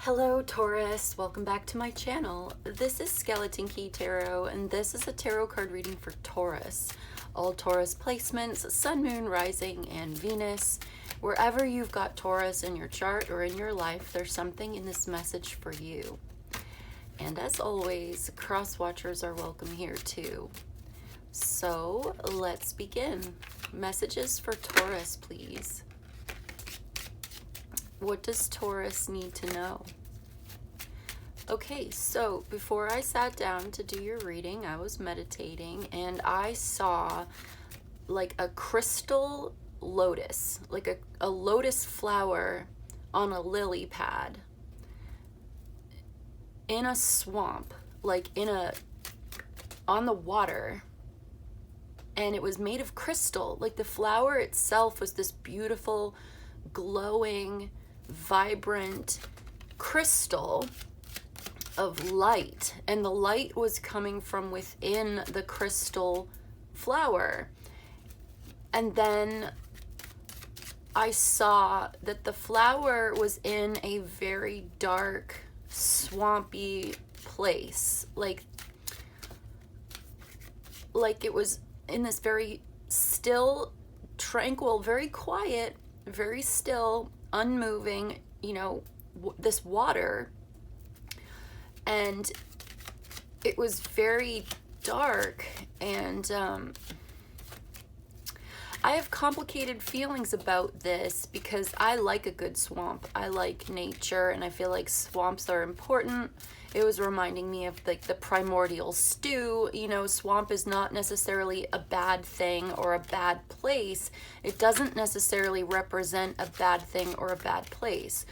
Hello Taurus, welcome back to my channel. This is Skeleton Key Tarot and this is a tarot card reading for Taurus. All Taurus placements, Sun, Moon, Rising, and Venus. Wherever you've got Taurus in your chart or in your life, there's something in this message for you. And as always, cross watchers are welcome here too. So let's begin. Messages for Taurus, please. What does Taurus need to know? Okay, so before I sat down to do your reading, I was meditating and I saw like a crystal lotus, like a lotus flower on a lily pad in a swamp, like on the water. And it was made of crystal. Like the flower itself was this beautiful, glowing, vibrant crystal of light, and the light was coming from within the crystal flower. And then I saw that the flower was in a very dark, swampy place, like it was in this very still, tranquil, very quiet, very still, unmoving, this water. And it was very dark, and I have complicated feelings about this because I like a good swamp. I like nature, and I feel like swamps are important. It was reminding me of like the primordial stew. Swamp is not necessarily a bad thing or a bad place. It doesn't necessarily represent a bad thing or a bad place.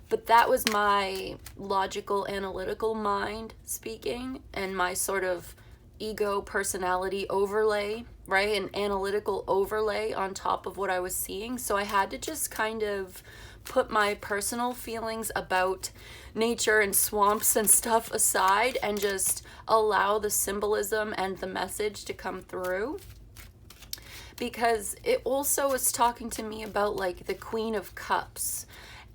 But that was my logical, analytical mind speaking, and my sort of ego personality overlay, right? An analytical overlay on top of what I was seeing. So I had to just kind of put my personal feelings about nature and swamps and stuff aside and just allow the symbolism and the message to come through. Because it also was talking to me about like the Queen of Cups.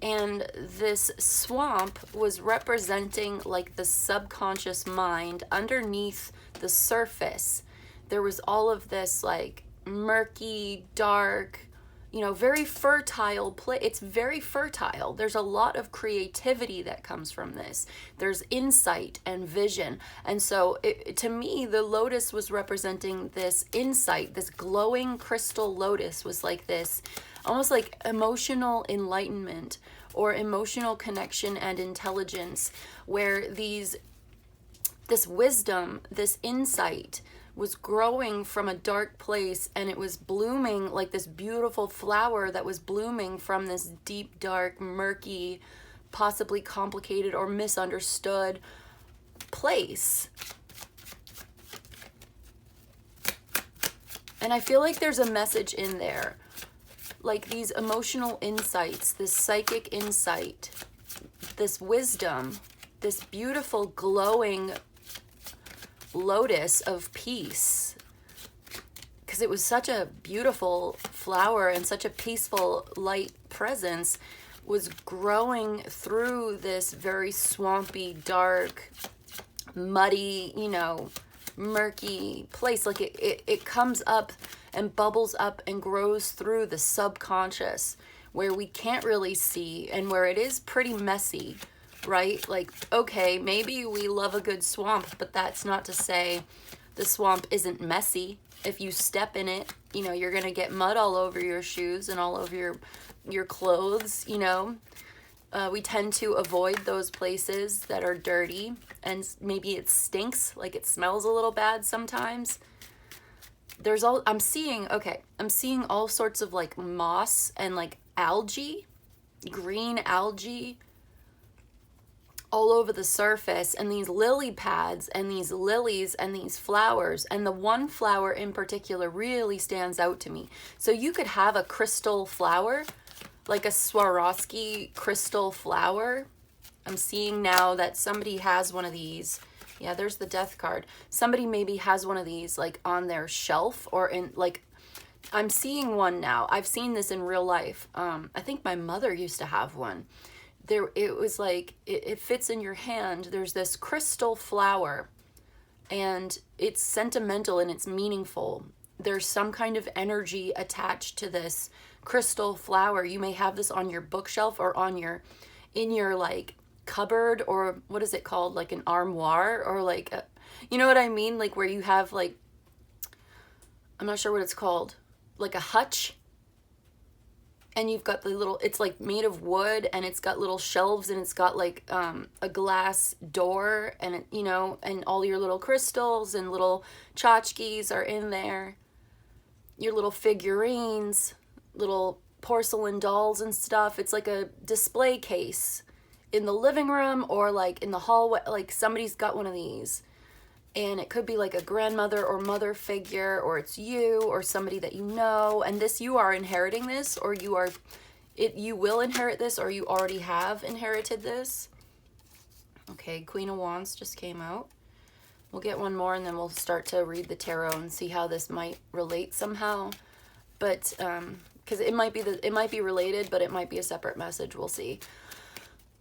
And this swamp was representing like the subconscious mind underneath the surface. There was all of this like murky, dark, very fertile place. It's very fertile. There's a lot of creativity that comes from this. There's insight and vision. And so to me, the lotus was representing this insight. This glowing crystal lotus was like this, almost like emotional enlightenment or emotional connection and intelligence, where this wisdom, this insight was growing from a dark place, and it was blooming like this beautiful flower that was blooming from this deep, dark, murky, possibly complicated or misunderstood place. And I feel like there's a message in there, like these emotional insights, this psychic insight, this wisdom, this beautiful glowing lotus of peace, because it was such a beautiful flower and such a peaceful light presence, was growing through this very swampy, dark, muddy, murky place. Like it comes up and bubbles up and grows through the subconscious, where we can't really see and where it is pretty messy, right? Like, okay, maybe we love a good swamp, but that's not to say the swamp isn't messy. If you step in it, you're gonna get mud all over your shoes and all over your clothes. We tend to avoid those places that are dirty, and maybe it stinks, like it smells a little bad sometimes. I'm seeing all sorts of like moss and like algae, green algae all over the surface, and these lily pads and these lilies and these flowers. And the one flower in particular really stands out to me. So you could have a crystal flower, like a Swarovski crystal flower. I'm seeing now that somebody has one of these. Yeah, there's the death card. Somebody maybe has one of these like on their shelf, or in like, I'm seeing one now. I've seen this in real life. I think my mother used to have one. it was like, it fits in your hand. There's this crystal flower, and it's sentimental and it's meaningful. There's some kind of energy attached to this crystal flower. You may have this on your bookshelf or on your, in your like cupboard, or what is it called? Like an armoire, or like, you know what I mean? Like where you have like, I'm not sure what it's called, like a hutch. And you've got the little, it's like made of wood, and it's got little shelves, and it's got like a glass door, and it, you know, and all your little crystals and little tchotchkes are in there. Your little figurines, little porcelain dolls and stuff. It's like a display case in the living room, or like in the hallway, like somebody's got one of these. And it could be like a grandmother or mother figure, or it's you or somebody that you know. And this, you are inheriting this, or you will inherit this, or you already have inherited this. Okay, Queen of Wands just came out. We'll get one more, and then we'll start to read the tarot and see how this might relate somehow. But because it might be related, but it might be a separate message. We'll see.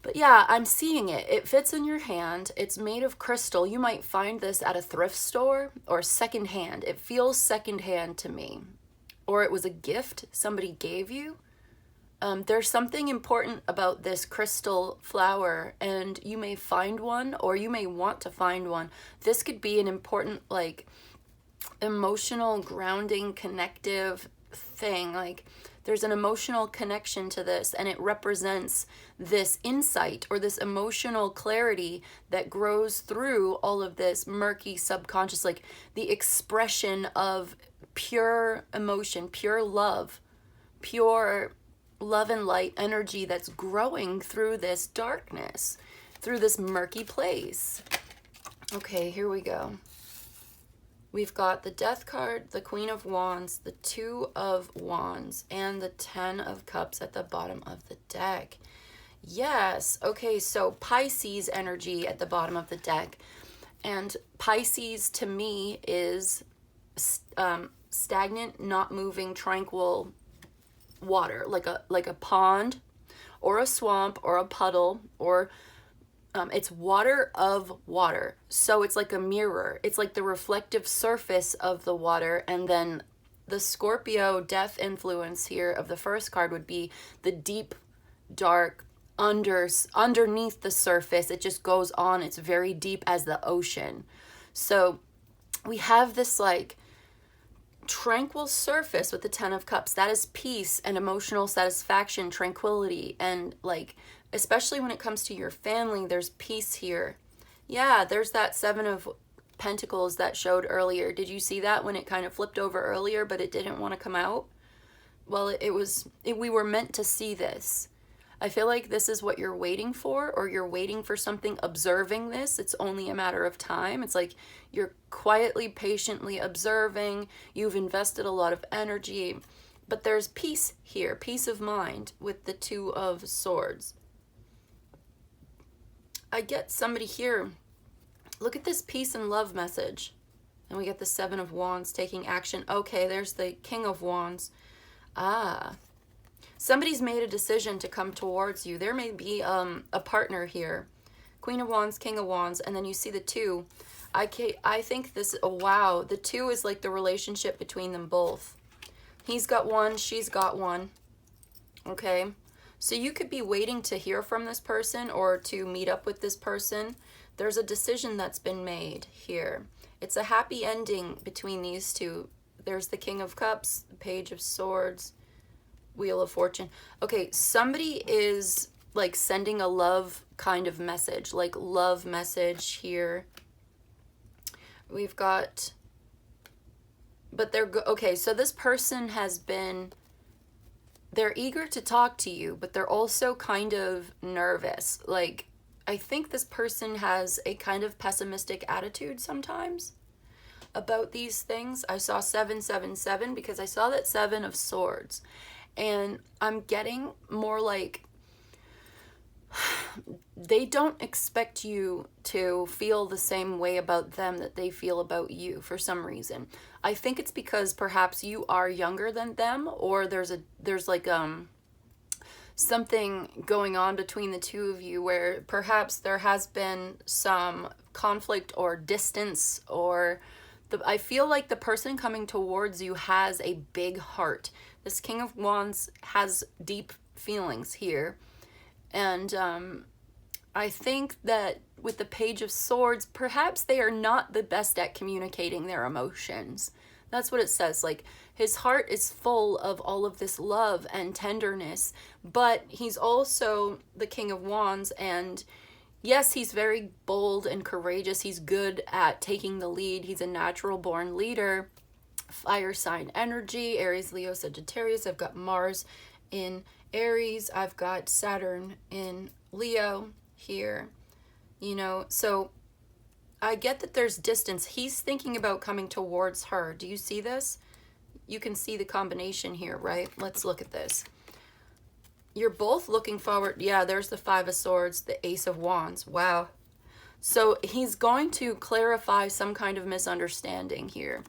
But yeah, I'm seeing it. It fits in your hand. It's made of crystal. You might find this at a thrift store or secondhand. It feels secondhand to me. Or it was a gift somebody gave you. There's something important about this crystal flower, and you may find one, or you may want to find one. This could be an important, like, emotional, grounding, connective thing. Like, there's an emotional connection to this, and it represents this insight or this emotional clarity that grows through all of this murky subconscious, like the expression of pure emotion, pure love and light energy that's growing through this darkness, through this murky place. Okay, here we go. We've got the Death card, the Queen of Wands, the Two of Wands, and the Ten of Cups at the bottom of the deck. Yes, okay, so Pisces energy at the bottom of the deck. And Pisces to me is stagnant, not moving, tranquil water, like a pond or a swamp or a puddle, or it's water of water. So it's like a mirror. It's like the reflective surface of the water. And then the Scorpio death influence here of the first card would be the deep, dark, underneath the surface. It just goes on. It's very deep as the ocean. So we have this like tranquil surface with the Ten of Cups. That is peace and emotional satisfaction, tranquility, and like, especially when it comes to your family, there's peace here. Yeah, there's that Seven of Pentacles that showed earlier. Did you see that when it kind of flipped over earlier, but it didn't want to come out? Well, we were meant to see this. I feel like this is what you're waiting for, or you're waiting for something, observing this. It's only a matter of time. It's like you're quietly, patiently observing. You've invested a lot of energy, but there's peace here, peace of mind with the Two of Swords. I get somebody here. Look at this peace and love message. And we get the Seven of Wands taking action. Okay, there's the King of Wands. Ah, somebody's made a decision to come towards you. There may be a partner here. Queen of Wands, King of Wands, and then you see the Two. I think this, oh, wow, the Two is like the relationship between them both. He's got one, she's got one. Okay. So you could be waiting to hear from this person or to meet up with this person. There's a decision that's been made here. It's a happy ending between these two. There's the King of Cups, the Page of Swords, Wheel of Fortune. Okay, somebody is like sending a love kind of message, like love message here. We've got, but okay, so this person has been, they're eager to talk to you, but they're also kind of nervous. Like, I think this person has a kind of pessimistic attitude sometimes about these things. I saw 777 because I saw that Seven of Swords. And I'm getting more like they don't expect you to feel the same way about them that they feel about you for some reason. I think it's because perhaps you are younger than them, or there's like something going on between the two of you where perhaps there has been some conflict or distance, or I feel like the person coming towards you has a big heart. This King of Wands has deep feelings here. And I think that with the Page of Swords, perhaps they are not the best at communicating their emotions. That's what it says. Like, his heart is full of all of this love and tenderness, but he's also the King of Wands, and yes, he's very bold and courageous. He's good at taking the lead. He's a natural born leader. Fire sign energy, Aries, Leo, Sagittarius. I've got Mars in Aries. I've got Saturn in Leo here, you know, so I get that there's distance. He's thinking about coming towards her. Do you see this? You can see the combination here, right? Let's look at this. You're both looking forward. Yeah, there's the Five of Swords, the Ace of Wands. Wow. So he's going to clarify some kind of misunderstanding here.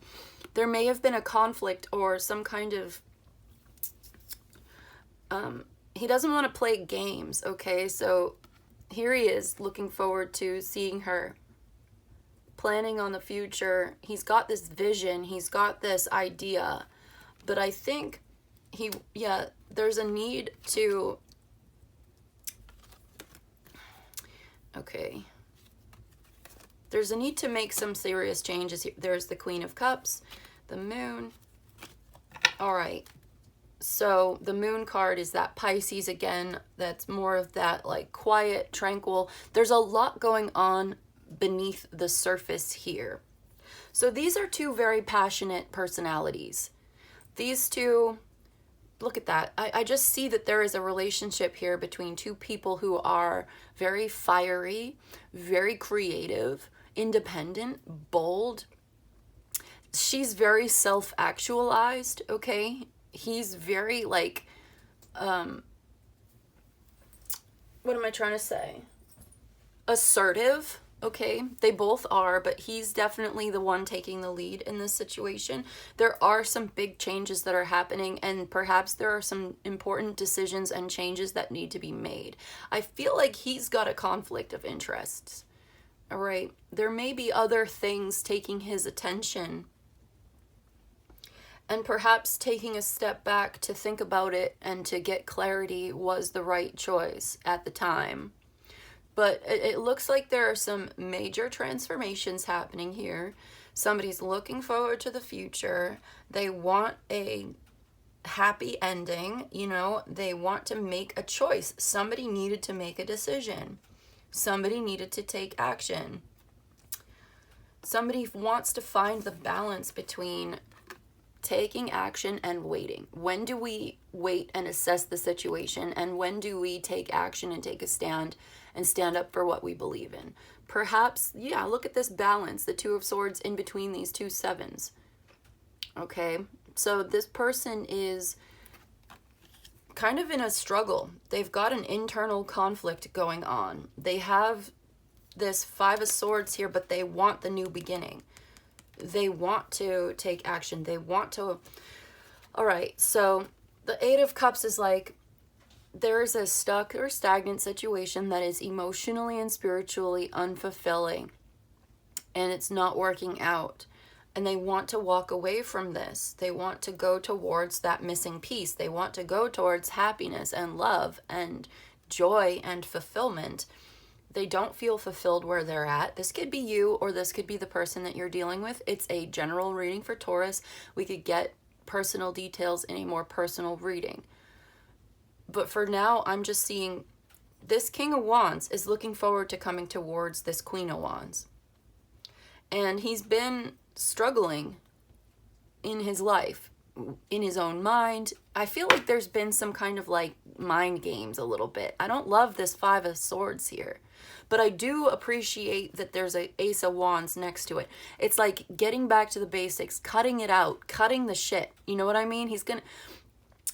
There may have been a conflict or some kind of he doesn't want to play games, okay? So here he is looking forward to seeing her, planning on the future. He's got this vision, he's got this idea, but I think there's a need to, there's a need to make some serious changes here. There's the Queen of Cups, the Moon. All right. So the Moon card is that Pisces again. That's more of that like quiet, tranquil. There's a lot going on beneath the surface here. So these are two very passionate personalities. These two, look at that. I just see that there is a relationship here between two people who are very fiery, very creative, independent, bold. She's very self-actualized, okay? He's very like, what am I trying to say? Assertive, okay? They both are, but he's definitely the one taking the lead in this situation. There are some big changes that are happening, and perhaps there are some important decisions and changes that need to be made. I feel like he's got a conflict of interests, all right? There may be other things taking his attention, and perhaps taking a step back to think about it and to get clarity was the right choice at the time. But it looks like there are some major transformations happening here. Somebody's looking forward to the future. They want a happy ending, you know, they want to make a choice. Somebody needed to make a decision. Somebody needed to take action. Somebody wants to find the balance between taking action and waiting. When do we wait and assess the situation, and when do we take action and take a stand and stand up for what we believe in? Perhaps, yeah, look at this balance, the Two of Swords in between these two sevens. Okay, so this person is kind of in a struggle. They've got an internal conflict going on. They have this Five of Swords here, but they want the new beginning. They want to take action. They want to... All right, so the Eight of Cups is like, there is a stuck or stagnant situation that is emotionally and spiritually unfulfilling, and it's not working out. And they want to walk away from this. They want to go towards that missing piece. They want to go towards happiness and love and joy and fulfillment. They don't feel fulfilled where they're at. This could be you, or this could be the person that you're dealing with. It's a general reading for Taurus. We could get personal details in a more personal reading. But for now, I'm just seeing this King of Wands is looking forward to coming towards this Queen of Wands. And he's been struggling in his life, in his own mind. I feel like there's been some kind of like mind games a little bit. I don't love this Five of Swords here, but I do appreciate that there's a Ace of Wands next to it. It's like getting back to the basics, cutting it out, cutting the shit. You know what I mean?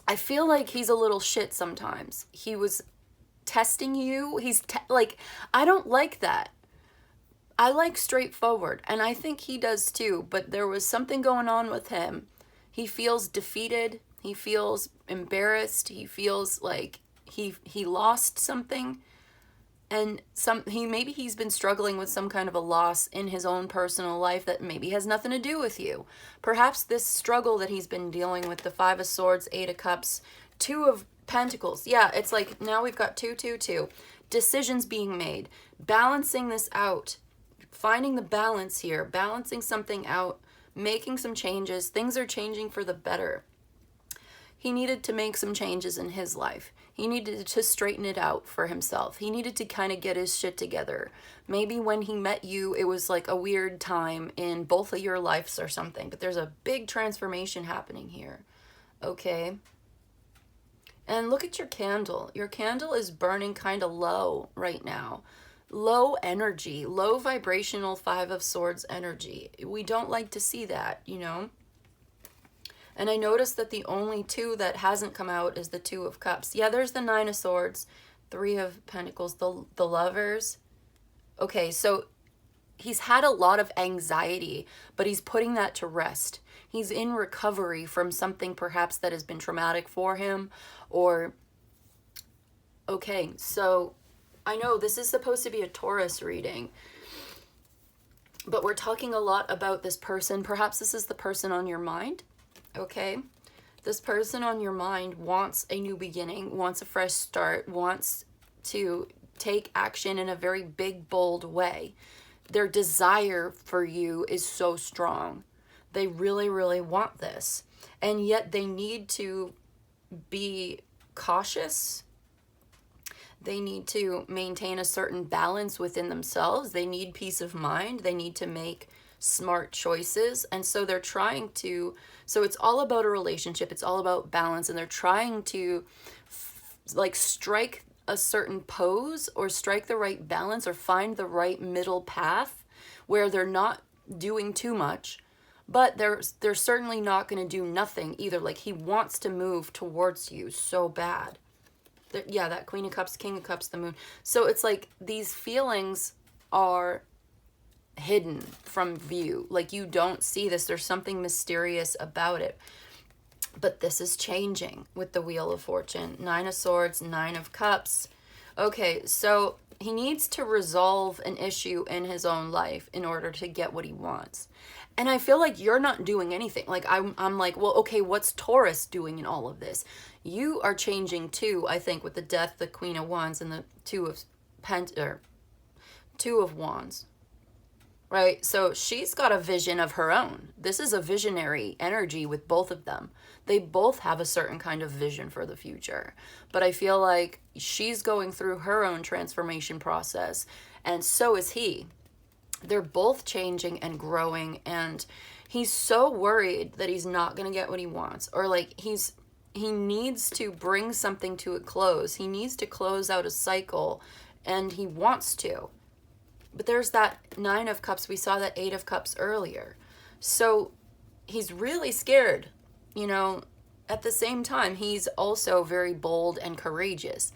I feel like he's a little shit sometimes. He was testing you. Like, I don't like that. I like straightforward, and I think he does too, but there was something going on with him. He feels defeated. He feels embarrassed. He feels like he lost something, and maybe he's been struggling with some kind of a loss in his own personal life that maybe has nothing to do with you. Perhaps this struggle that he's been dealing with, the Five of Swords, Eight of Cups, Two of Pentacles. Yeah, it's like now we've got 2, 2, 2. Decisions being made, balancing this out, finding the balance here, balancing something out, making some changes. Things are changing for the better. He needed to make some changes in his life. He needed to straighten it out for himself. He needed to kind of get his shit together. Maybe when he met you, it was like a weird time in both of your lives or something. But there's a big transformation happening here. Okay? And look at your candle. Your candle is burning kind of low right now. Low energy, low vibrational Five of Swords energy. We don't like to see that, you know? And I noticed that the only two that hasn't come out is the Two of Cups. Yeah, there's the Nine of Swords, Three of Pentacles, the Lovers. Okay, so he's had a lot of anxiety, but he's putting that to rest. He's in recovery from something perhaps that has been traumatic for him, or... Okay, so I know this is supposed to be a Taurus reading, but we're talking a lot about this person. Perhaps this is the person on your mind. Okay, this person on your mind wants a new beginning, wants a fresh start, wants to take action in a very big, bold way. Their desire for you is so strong. They really, really want this. And yet they need to be cautious. They need to maintain a certain balance within themselves. They need peace of mind. They need to make smart choices. And so they're trying to, so it's all about a relationship. It's all about balance. And they're trying to like strike a certain pose or strike the right balance or find the right middle path where they're not doing too much, but they're certainly not going to do nothing either. Like he wants to move towards you so bad. Yeah, that Queen of Cups, King of Cups, the Moon. So it's like these feelings are hidden from view. Like you don't see this. There's something mysterious about it. But this is changing with the Wheel of Fortune. Nine of Swords, Nine of Cups. Okay, so he needs to resolve an issue in his own life in order to get what he wants. And I feel like you're not doing anything. Like I'm like, well, okay, what's Taurus doing in all of this? You are changing too, I think, with the Death, the Queen of Wands, and the Two of Wands. Right? So she's got a vision of her own. This is a visionary energy with both of them. They both have a certain kind of vision for the future. But I feel like she's going through her own transformation process, and so is he. They're both changing and growing, and he's so worried that he's not going to get what he wants, or like he needs to bring something to a close. He needs to close out a cycle, and he wants to. But there's that Nine of Cups. We saw that Eight of Cups earlier. So he's really scared, you know. At the same time, he's also very bold and courageous.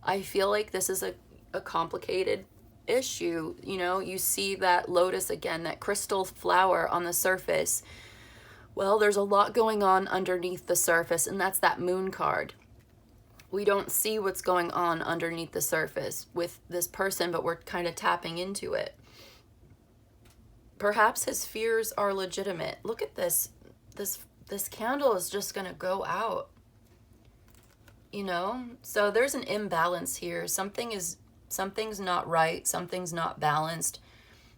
I feel like this is a complicated issue. You know, you see that lotus again, that crystal flower on the surface. Well, there's a lot going on underneath the surface, and that's that Moon card. We don't see what's going on underneath the surface with this person, but we're kind of tapping into it. Perhaps his fears are legitimate. Look at this. This candle is just going to go out. You know? So there's an imbalance here. Something's not right. Something's not balanced.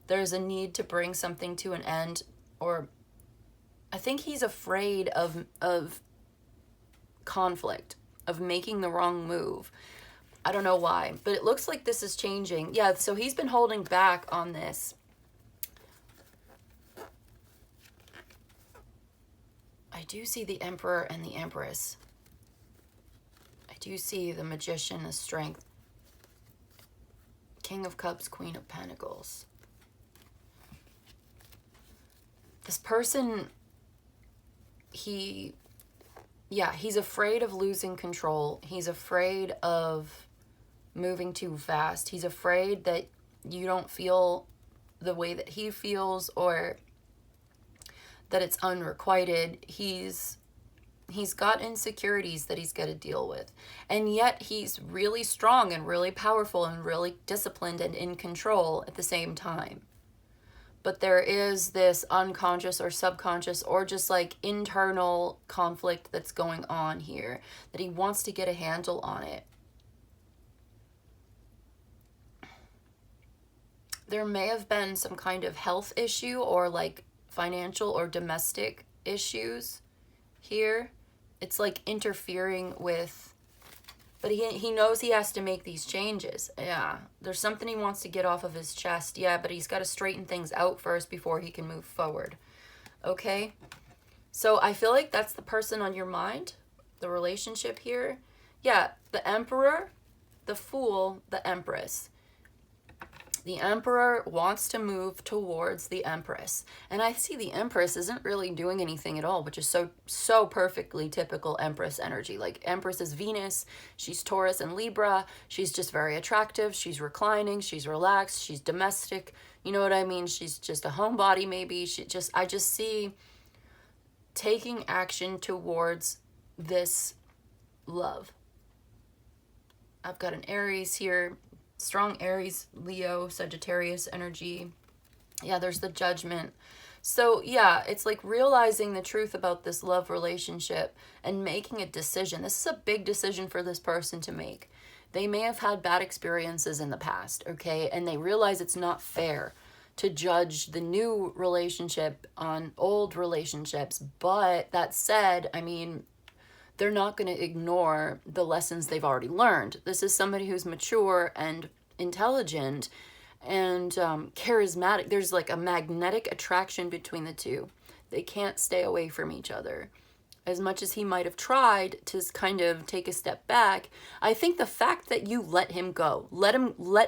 There's a need to bring something to an end, or I think he's afraid of conflict, of making the wrong move. I don't know why, but it looks like this is changing. Yeah, so he's been holding back on this. I do see the Emperor and the Empress. I do see the Magician, the Strength. King of Cups, Queen of Pentacles. This person, he's afraid of losing control. He's afraid of moving too fast. He's afraid that you don't feel the way that he feels, or that it's unrequited. He's He's got insecurities that he's got to deal with. And yet he's really strong and really powerful and really disciplined and in control at the same time. But there is this unconscious or subconscious or just like internal conflict that's going on here that he wants to get a handle on it. There may have been some kind of health issue or like financial or domestic issues here. It's like interfering with, but he knows he has to make these changes. Yeah, there's something he wants to get off of his chest. Yeah, but he's got to straighten things out first before he can move forward. Okay? So I feel like that's the person on your mind, the relationship here. Yeah, the Emperor, the Fool, the Empress. The Emperor wants to move towards the Empress. And I see the Empress isn't really doing anything at all, which is so perfectly typical Empress energy. Like Empress is Venus, she's Taurus and Libra. She's just very attractive. She's reclining, she's relaxed, she's domestic. You know what I mean? She's just a homebody maybe. I just see taking action towards this love. I've got an Aries here. Strong Aries, Leo, Sagittarius energy. Yeah, there's the Judgment. So yeah, it's like realizing the truth about this love relationship and making a decision. This is a big decision for this person to make. They may have had bad experiences in the past, okay? And they realize it's not fair to judge the new relationship on old relationships. But that said, I mean, they're not going to ignore the lessons they've already learned. This is somebody who's mature and intelligent and charismatic. There's like a magnetic attraction between the two. They can't stay away from each other. As much as he might have tried to kind of take a step back, I think the fact that you let him go, let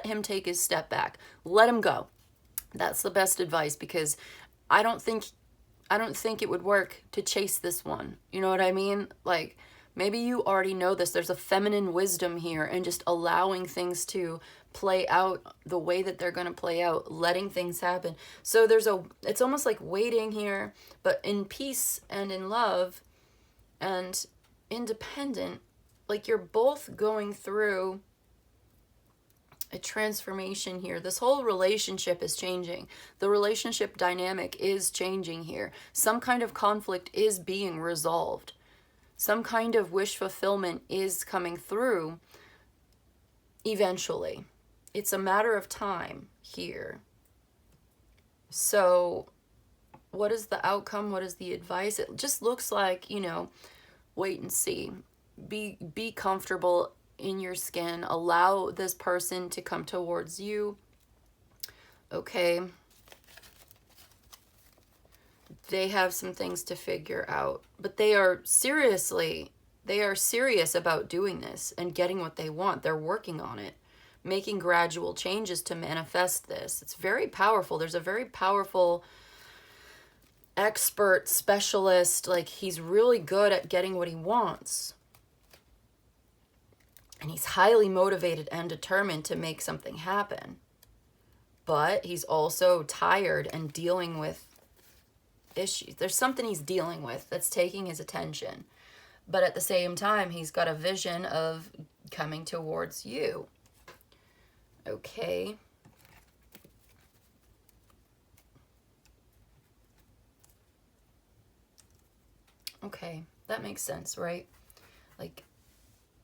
him take his step back, let him go. That's the best advice, because I don't think it would work to chase this one. You know what I mean? Like, maybe you already know this. There's a feminine wisdom here and just allowing things to play out the way that they're going to play out, letting things happen. So it's almost like waiting here, but in peace and in love and independent. Like you're both going through a transformation here. This whole relationship is changing. The relationship dynamic is changing here. Some kind of conflict is being resolved. Some kind of wish fulfillment is coming through eventually. It's a matter of time here. So what is the outcome? What is the advice? It just looks like, wait and see. Be comfortable in your skin. Allow this person to come towards you. Okay. They have some things to figure out, but they are serious about doing this and getting what they want. They're working on it, making gradual changes to manifest this. It's very powerful. There's a very powerful expert specialist. Like, he's really good at getting what he wants. And he's highly motivated and determined to make something happen. But he's also tired and dealing with issues. There's something he's dealing with that's taking his attention. But at the same time, he's got a vision of coming towards you. Okay. Okay, that makes sense, right? Like,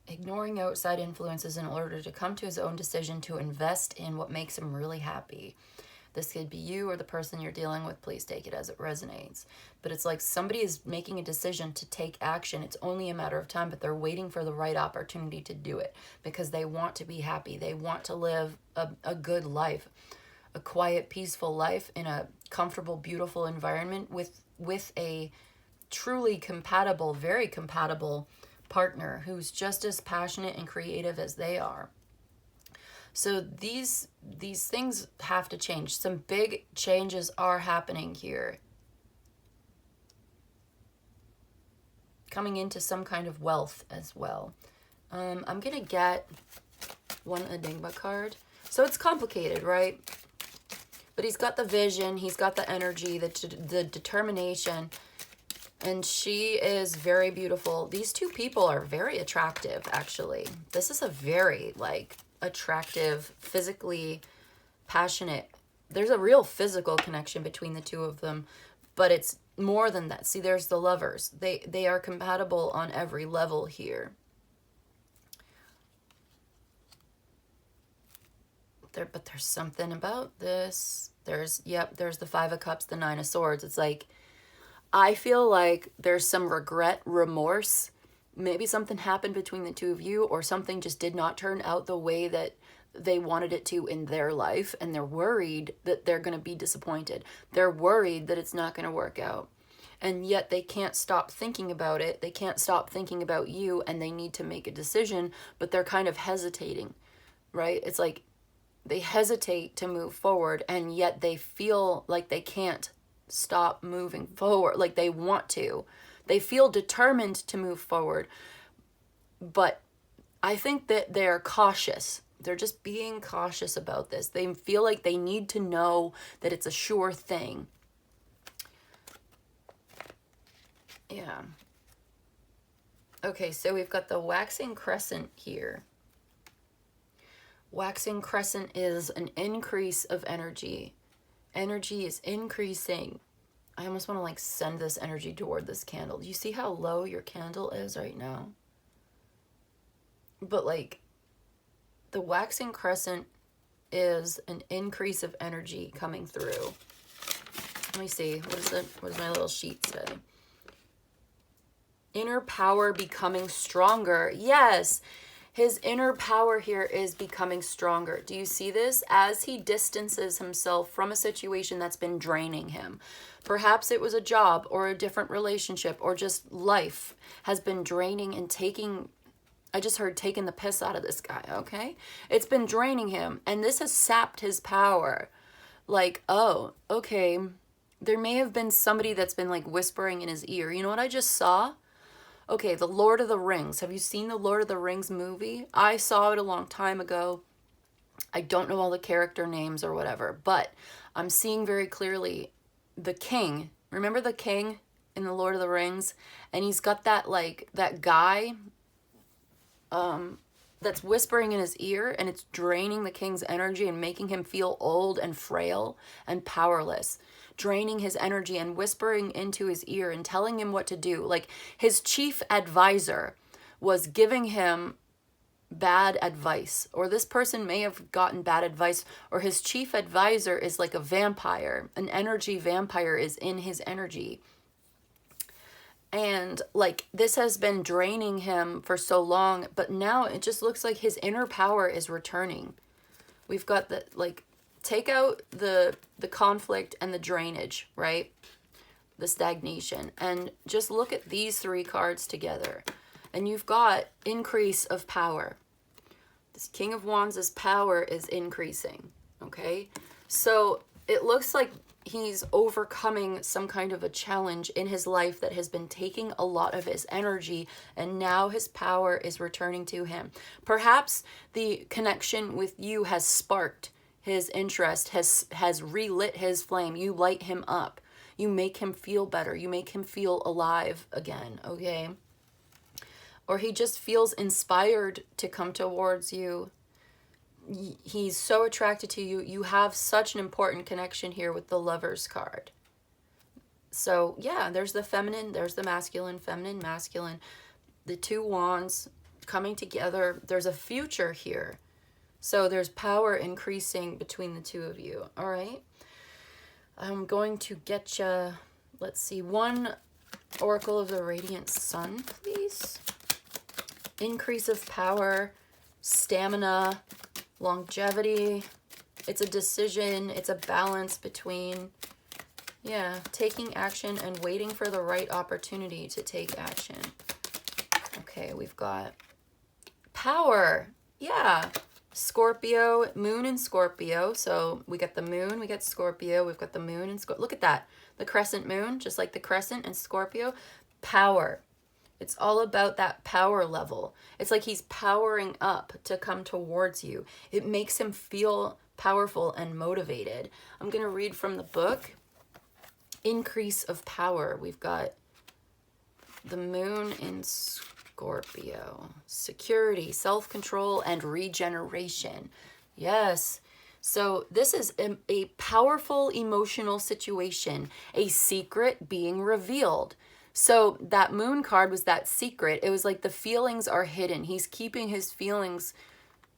ignoring outside influences in order to come to his own decision to invest in what makes him really happy. This could be you or the person you're dealing with. Please take it as it resonates. But it's like somebody is making a decision to take action. It's only a matter of time, but they're waiting for the right opportunity to do it because they want to be happy. They want to live a good life, a quiet, peaceful life in a comfortable, beautiful environment with a truly compatible, very compatible partner who's just as passionate and creative as they are. So these things have to change. Some big changes are happening here. Coming into some kind of wealth as well. I'm going to get one Enigma card. So it's complicated, right? But he's got the vision, he's got the energy, the determination. And she is very beautiful. These two people are very attractive, actually. This is a very, like, attractive, physically passionate. There's a real physical connection between the two of them, but it's more than that. See, there's the lovers. They are compatible on every level here. But there's something about this. There's the Five of Cups, the Nine of Swords. It's like, I feel like there's some regret, remorse. Maybe something happened between the two of you, or something just did not turn out the way that they wanted it to in their life, and they're worried that they're going to be disappointed. They're worried that it's not going to work out. And yet they can't stop thinking about it. They can't stop thinking about you, and they need to make a decision, but they're kind of hesitating, right? It's like they hesitate to move forward, and yet they feel like they can't stop moving forward, like they want to. They feel determined to move forward, but I think that they're cautious. They're just being cautious about this. They feel like they need to know that it's a sure thing. Yeah. Okay, so we've got the waxing crescent here. Waxing crescent is an increase of energy. Energy is increasing. I almost want to like send this energy toward this candle. Do you see how low your candle is right now? But like the waxing crescent is an increase of energy coming through. Let me see. What does my little sheet say? Inner power becoming stronger. Yes. His inner power here is becoming stronger. Do you see this? As he distances himself from a situation that's been draining him. Perhaps it was a job or a different relationship or just life has been draining and taking, I just heard taking the piss out of this guy, okay? It's been draining him, and this has sapped his power. Like, oh, okay, there may have been somebody that's been like whispering in his ear. You know what I just saw? Okay, the Lord of the Rings. Have you seen the Lord of the Rings movie? I saw it a long time ago. I don't know all the character names or whatever, but I'm seeing very clearly the king. Remember the king in the Lord of the Rings? And he's got that, like, that guy that's whispering in his ear, and it's draining the king's energy and making him feel old and frail and powerless. Draining his energy and whispering into his ear and telling him what to do. Like, his chief advisor was giving him bad advice, or this person may have gotten bad advice, or his chief advisor is like a vampire. An energy vampire is in his energy. And like, this has been draining him for so long, but now it just looks like his inner power is returning. We've got the, like, take out the conflict and the drainage, right? The stagnation. And just look at these three cards together. And you've got increase of power. This King of Wands' power is increasing, okay? So it looks like he's overcoming some kind of a challenge in his life that has been taking a lot of his energy, and now his power is returning to him. Perhaps the connection with you has sparked his interest, has relit his flame. You light him up. You make him feel better. You make him feel alive again, okay? Or he just feels inspired to come towards you. He's so attracted to you. You have such an important connection here with the Lovers card. So, yeah, there's the feminine, there's the masculine, feminine, masculine. The two wands coming together. There's a future here. So there's power increasing between the two of you, all right? I'm going to get you, let's see, one Oracle of the Radiant Sun, please. Increase of power, stamina, longevity. It's a decision. It's a balance between, yeah, taking action and waiting for the right opportunity to take action. Okay, we've got power. Yeah. Scorpio, moon and Scorpio. So we got the moon, we got Scorpio, we've got the moon and Scorpio. Look at that. The crescent moon, just like the crescent and Scorpio. Power. It's all about that power level. It's like he's powering up to come towards you. It makes him feel powerful and motivated. I'm going to read from the book. Increase of power. We've got The moon in Scorpio. Security, self-control, and regeneration. Yes. So this is a powerful emotional situation, a secret being revealed. So that moon card was that secret. It was like the feelings are hidden. He's keeping his feelings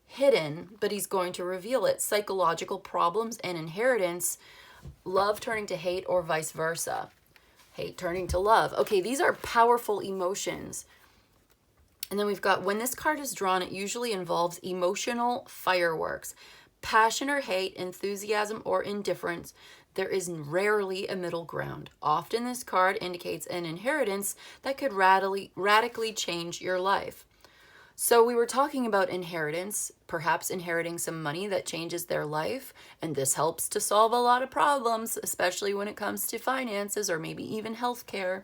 hidden, but he's going to reveal it. Psychological problems and inheritance, love turning to hate or vice versa. Hate turning to love. Okay, these are powerful emotions. And then we've got, when this card is drawn, it usually involves emotional fireworks. Passion or hate, enthusiasm or indifference. There is rarely a middle ground. Often this card indicates an inheritance that could radically change your life. So we were talking about inheritance, perhaps inheriting some money that changes their life, and this helps to solve a lot of problems, especially when it comes to finances or maybe even healthcare.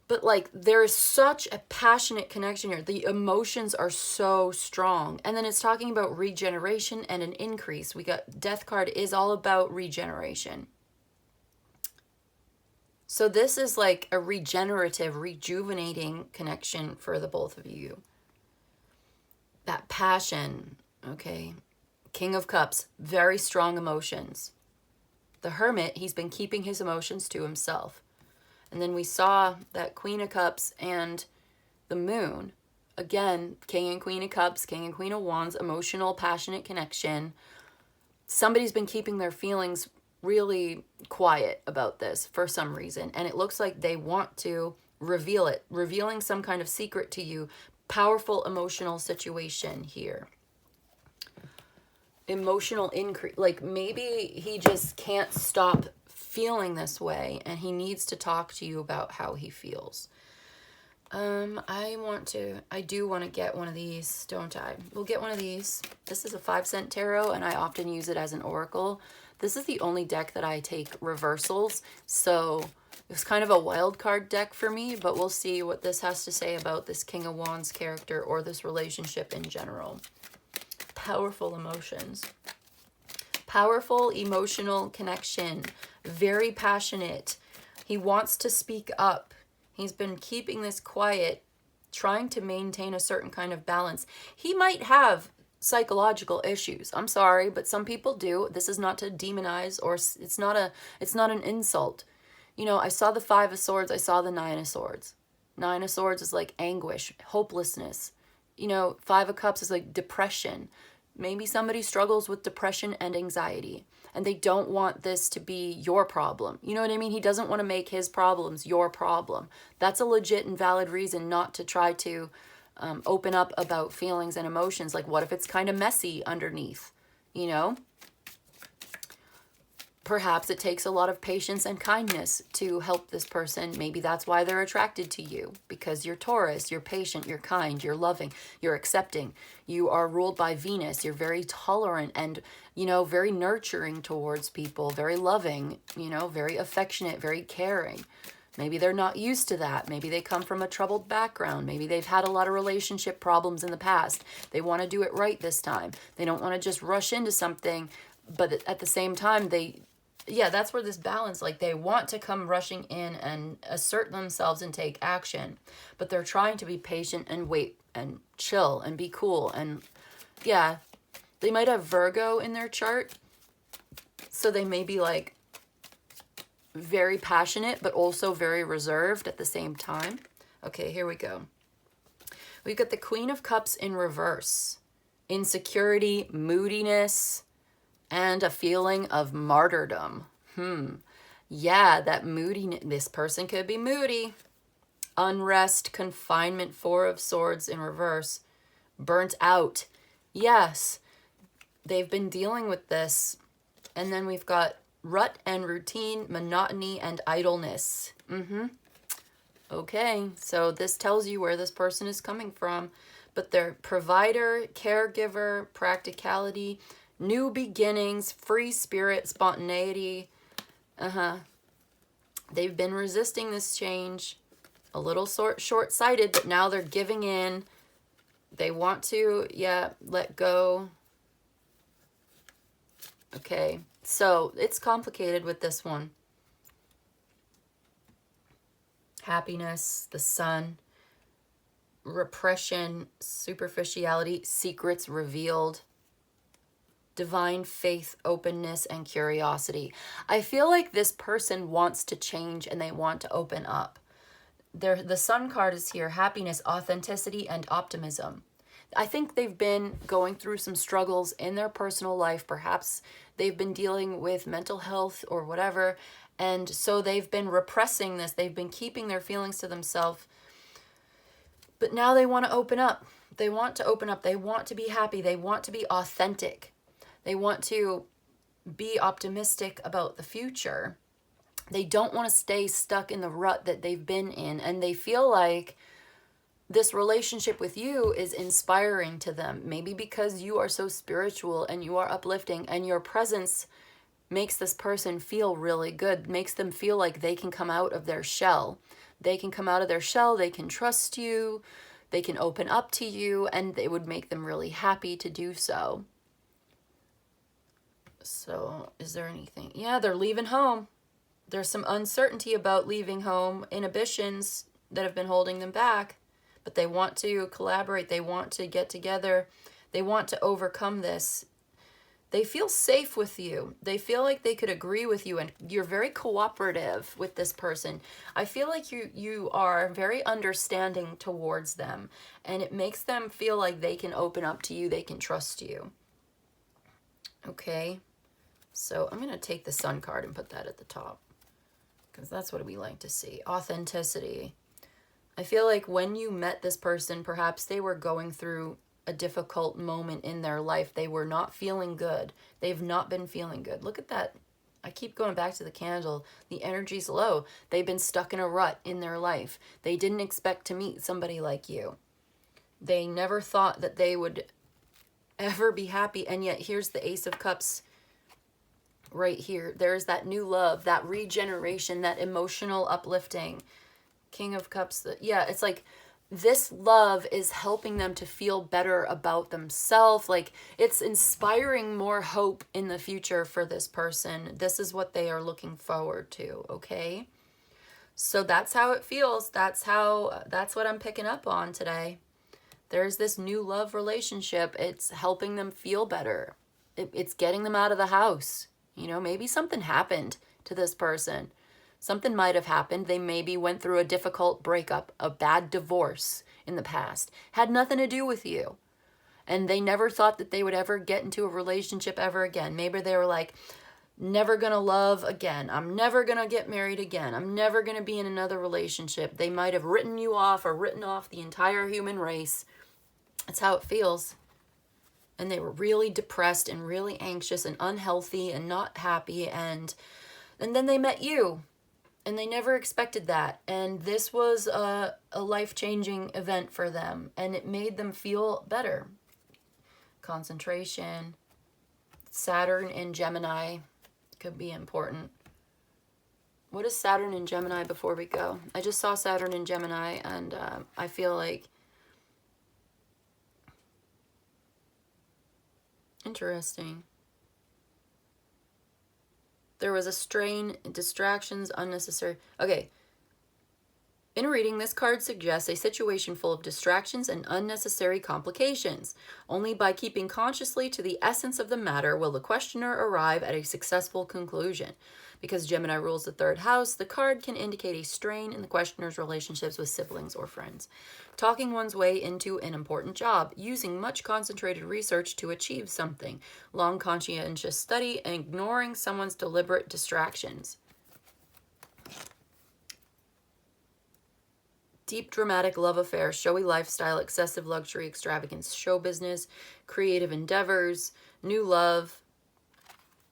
But like, there is such a passionate connection here. The emotions are so strong. And then it's talking about regeneration and an increase. We got Death card is all about regeneration. So this is like a regenerative, rejuvenating connection for the both of you. That passion, okay. King of Cups, very strong emotions. The Hermit, he's been keeping his emotions to himself. And then we saw that Queen of Cups and the Moon. Again, King and Queen of Cups, King and Queen of Wands, emotional, passionate connection. Somebody's been keeping their feelings really quiet about this for some reason. And it looks like they want to reveal it, revealing some kind of secret to you. Powerful emotional situation here. Emotional increase. Like maybe he just can't stop feeling this way and he needs to talk to you about how he feels. I do want to get one of these, don't I? We'll get one of these. This is a 5-cent tarot and I often use it as an oracle. This is the only deck that I take reversals, so it's kind of a wild card deck for me, but we'll see what this has to say about this King of Wands character or this relationship in general. Powerful emotions. Powerful emotional connection. Very passionate. He wants to speak up. He's been keeping this quiet, trying to maintain a certain kind of balance. He might have psychological issues. I'm sorry, but some people do. This is not to demonize, or it's not an insult. You know, I saw the 5 of Swords, I saw the 9 of Swords. 9 of Swords is like anguish, hopelessness. You know, 5 of Cups is like depression. Maybe somebody struggles with depression and anxiety, and they don't want this to be your problem. You know what I mean? He doesn't want to make his problems your problem. That's a legit and valid reason not to try to open up about feelings and emotions. Like, what if it's kind of messy underneath, you know? Perhaps it takes a lot of patience and kindness to help this person. Maybe that's why they're attracted to you, because you're Taurus, you're patient, you're kind, you're loving, you're accepting. You are ruled by Venus. You're very tolerant and, you know, very nurturing towards people, very loving, you know, very affectionate, very caring. Maybe they're not used to that. Maybe they come from a troubled background. Maybe they've had a lot of relationship problems in the past. They want to do it right this time. They don't want to just rush into something, but at the same time, yeah, that's where this balance, like they want to come rushing in and assert themselves and take action, but they're trying to be patient and wait and chill and be cool. And yeah, they might have Virgo in their chart, so they may be like very passionate, but also very reserved at the same time. Okay, here we go. We've got the Queen of Cups in reverse. Insecurity, moodiness, and a feeling of martyrdom. Yeah, that moodiness. This person could be moody. Unrest, confinement, 4 of Swords in reverse. Burnt out. Yes, they've been dealing with this. And then we've got rut and routine, monotony, and idleness. Okay, so this tells you where this person is coming from. But they're provider, caregiver, practicality, new beginnings, free spirit, spontaneity. They've been resisting this change. A little short-sighted, but now they're giving in. They want to, let go. Okay, so it's complicated with this one. happiness, the sun, repression, superficiality, secrets revealed, divine faith, openness, and curiosity. I feel like this person wants to change and they want to open up. The sun card is here, happiness, authenticity, and optimism. I think they've been going through some struggles in their personal life. Perhaps they've been dealing with mental health or whatever. And so they've been repressing this. They've been keeping their feelings to themselves. But now they want to open up. They want to open up. They want to be happy. They want to be authentic. They want to be optimistic about the future. They don't want to stay stuck in the rut that they've been in. And they feel like this relationship with you is inspiring to them. Maybe because you are so spiritual and you are uplifting and your presence makes this person feel really good, makes them feel like they can come out of their shell. They can come out of their shell, they can trust you, they can open up to you, and it would make them really happy to do so. So, is there anything? Yeah, they're leaving home. There's some uncertainty about leaving home, inhibitions that have been holding them back, but they want to collaborate, they want to get together, they want to overcome this. They feel safe with you. They feel like they could agree with you, and you're very cooperative with this person. I feel like you are very understanding towards them, and it makes them feel like they can open up to you, they can trust you. Okay, so I'm going to take the sun card and put that at the top, because that's what we like to see. Authenticity. I feel like when you met this person, perhaps they were going through a difficult moment in their life. They were not feeling good. They've not been feeling good. Look at that. I keep going back to the candle. The energy's low. They've been stuck in a rut in their life. They didn't expect to meet somebody like you. They never thought that they would ever be happy. And yet here's the Ace of Cups right here. There's that new love, that regeneration, that emotional uplifting. King of Cups. Yeah, it's like this love is helping them to feel better about themselves. Like it's inspiring more hope in the future for this person. This is what they are looking forward to, okay? So that's how it feels. That's what I'm picking up on today. There's this new love relationship. It's helping them feel better. It's getting them out of the house. You know, maybe something happened to this person. Something might have happened. They maybe went through a difficult breakup, a bad divorce in the past. Had nothing to do with you. And they never thought that they would ever get into a relationship ever again. Maybe they were like, never gonna love again. I'm never gonna get married again. I'm never gonna be in another relationship. They might have written you off or written off the entire human race. That's how it feels. And they were really depressed and really anxious and unhealthy and not happy. And then they met you. And they never expected that. And this was a life-changing event for them. And it made them feel better. Concentration. Saturn in Gemini could be important. What is Saturn in Gemini before we go? I just saw Saturn in Gemini, and I feel like... Interesting. There was a strain, distractions, unnecessary... Okay. In reading, this card suggests a situation full of distractions and unnecessary complications. Only by keeping consciously to the essence of the matter will the questioner arrive at a successful conclusion. Because Gemini rules the third house, the card can indicate a strain in the questioner's relationships with siblings or friends. Talking one's way into an important job, using much concentrated research to achieve something, long conscientious study, and ignoring someone's deliberate distractions. Deep dramatic love affair, showy lifestyle, excessive luxury, extravagance, show business, creative endeavors, new love,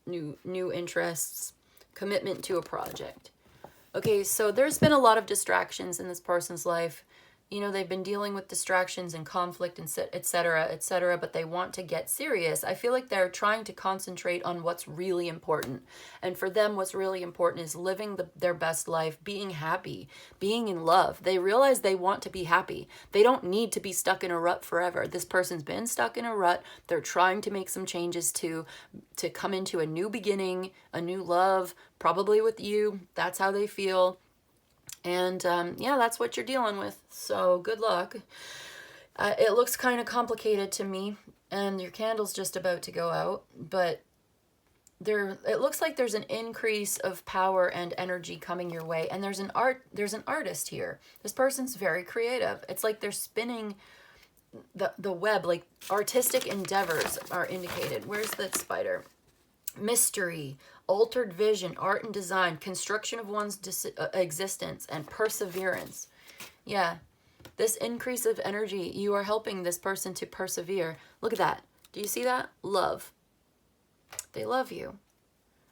new interests, commitment to a project. Okay, so there's been a lot of distractions in this person's life. You know, they've been dealing with distractions and conflict and etc., but they want to get serious. I feel like they're trying to concentrate on what's really important. And for them, what's really important is living their best life, being happy, being in love. They realize they want to be happy. They don't need to be stuck in a rut forever. This person's been stuck in a rut. They're trying to make some changes to come into a new beginning, a new love, probably with you. That's how they feel. And yeah, that's what you're dealing with. So good luck. It looks kind of complicated to me, and your candle's just about to go out, but it looks like there's an increase of power and energy coming your way, and there's an artist here. This person's very creative. It's like they're spinning the web, like artistic endeavors are indicated. Where's that spider? Mystery, altered vision, art and design, construction of one's existence, and perseverance. Yeah, this increase of energy, you are helping this person to persevere. Look at that. Do you see that? Love. They love you.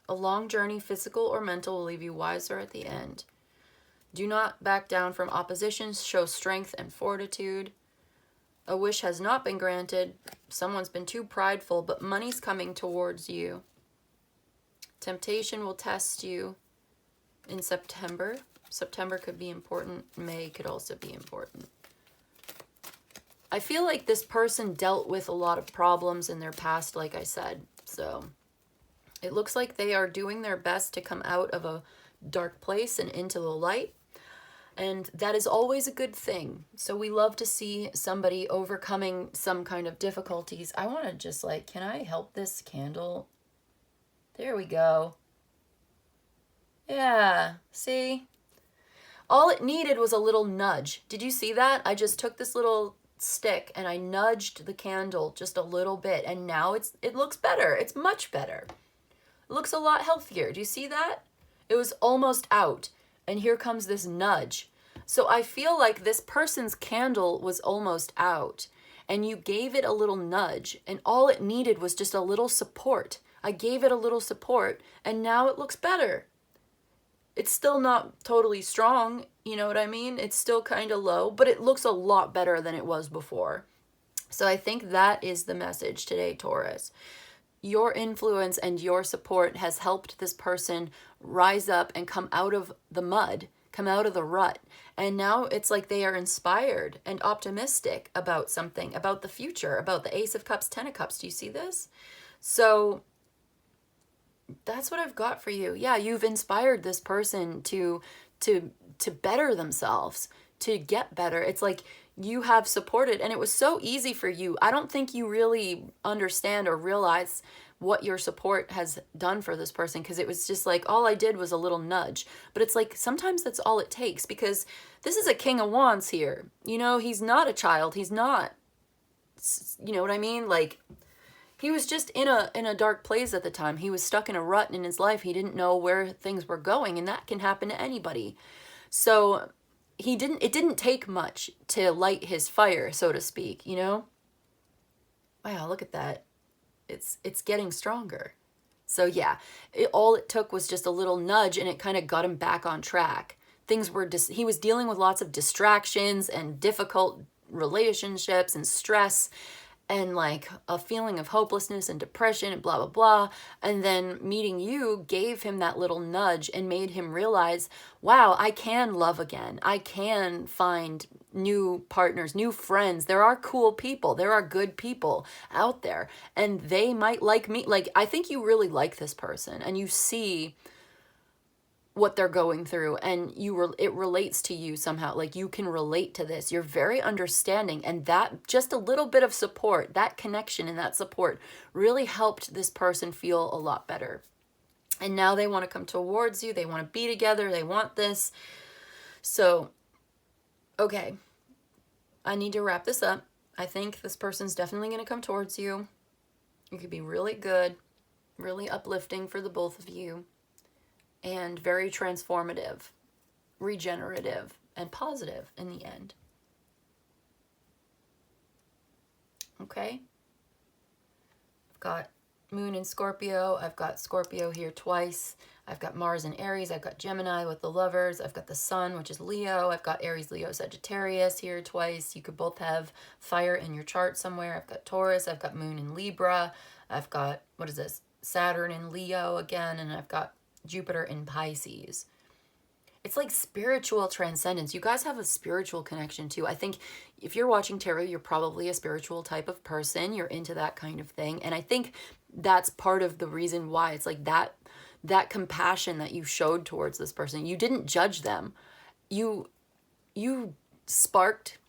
A long journey, physical or mental, will leave you wiser at the end. Do not back down from oppositions. Show strength and fortitude. A wish has not been granted. Someone's been too prideful, but money's coming towards you. Temptation will test you in September. September could be important. May could also be important. I feel like this person dealt with a lot of problems in their past, like I said. So it looks like they are doing their best to come out of a dark place and into the light. And that is always a good thing. So we love to see somebody overcoming some kind of difficulties. I want to just like, can I help this candle? There we go. Yeah, see? All it needed was a little nudge. Did you see that? I just took this little stick and I nudged the candle just a little bit, and now it looks better. It's much better. It looks a lot healthier. Do you see that? It was almost out, and here comes this nudge. So I feel like this person's candle was almost out, and you gave it a little nudge, and all it needed was just a little support. I gave it a little support, and now it looks better. It's still not totally strong, you know what I mean? It's still kind of low, but it looks a lot better than it was before. So I think that is the message today, Taurus. Your influence and your support has helped this person rise up and come out of the mud, come out of the rut. And now it's like they are inspired and optimistic about something, about the future, about the Ace of Cups, Ten of Cups. Do you see this? So that's what I've got for you. Yeah, you've inspired this person to better themselves, to get better. It's like you have supported, and it was so easy for you. I don't think you really understand or realize what your support has done for this person, because it was just like all I did was a little nudge. But it's like sometimes that's all it takes, because this is a King of Wands here. You know, he's not a child. He's not, you know what I mean? Like, he was just in a dark place at the time. He was stuck in a rut in his life. He didn't know where things were going, and that can happen to anybody. So it didn't take much to light his fire, so to speak, you know? Wow, look at that. It's getting stronger. So yeah, all it took was just a little nudge, and it kind of got him back on track. He was dealing with lots of distractions and difficult relationships and stress, and like a feeling of hopelessness and depression and blah, blah, blah. And then meeting you gave him that little nudge and made him realize, wow, I can love again. I can find new partners, new friends. There are cool people. There are good people out there, and they might like me. Like, I think you really like this person, and you see what they're going through, and it relates to you somehow. Like, you can relate to this. You're very understanding, and that just a little bit of support, that connection and that support really helped this person feel a lot better. And now they want to come towards you. They want to be together. They want this. So, okay, I need to wrap this up. I think this person's definitely going to come towards you. It could be really good, really uplifting for the both of you, and very transformative, regenerative, and positive in the end. Okay? I've got Moon in Scorpio. I've got Scorpio here twice. I've got Mars in Aries. I've got Gemini with the Lovers. I've got the Sun, which is Leo. I've got Aries, Leo, Sagittarius here twice. You could both have fire in your chart somewhere. I've got Taurus. I've got Moon in Libra. I've got, what is this? Saturn in Leo again. And I've got Jupiter in Pisces. It's like spiritual transcendence. You guys have a spiritual connection too. I think if you're watching tarot, you're probably a spiritual type of person. You're into that kind of thing. And I think that's part of the reason why it's like that compassion that you showed towards this person. You didn't judge them. you sparked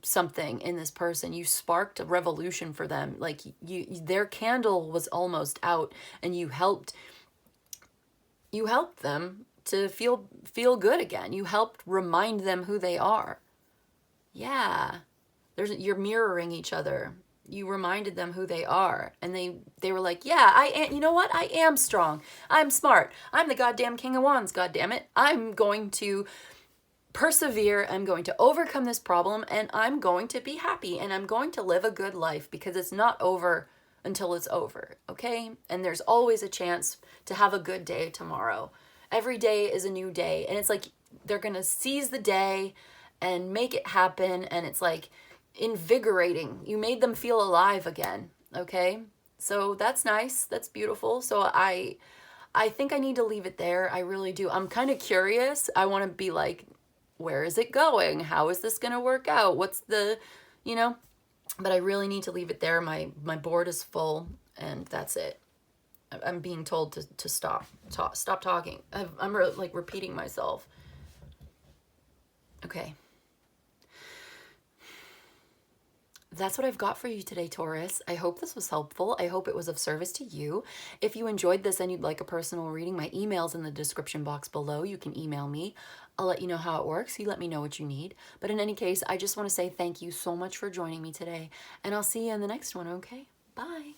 something in this person. You sparked a revolution for them. Like their candle was almost out, and you helped them to feel good again. You helped remind them who they are. Yeah. You're mirroring each other. You reminded them who they are, and they were like, yeah, I am, you know what? I am strong. I'm smart. I'm the goddamn King of Wands, goddammit. I'm going to persevere. I'm going to overcome this problem, and I'm going to be happy, and I'm going to live a good life, because it's not over until it's over, okay? And there's always a chance to have a good day tomorrow. Every day is a new day, and it's like they're gonna seize the day and make it happen, and it's like invigorating. You made them feel alive again, okay? So that's nice. That's beautiful. So I think I need to leave it there. I really do. I'm kind of curious. I want to be like, where is it going? How is this going to work out? What's the, you know? But I really need to leave it there. My board is full, and that's it. I'm being told to stop talking. I'm like repeating myself. Okay. That's what I've got for you today, Taurus. I hope this was helpful. I hope it was of service to you. If you enjoyed this and you'd like a personal reading, my email's in the description box below. You can email me. I'll let you know how it works. You let me know what you need. But in any case, I just want to say thank you so much for joining me today, and I'll see you in the next one, okay? Bye.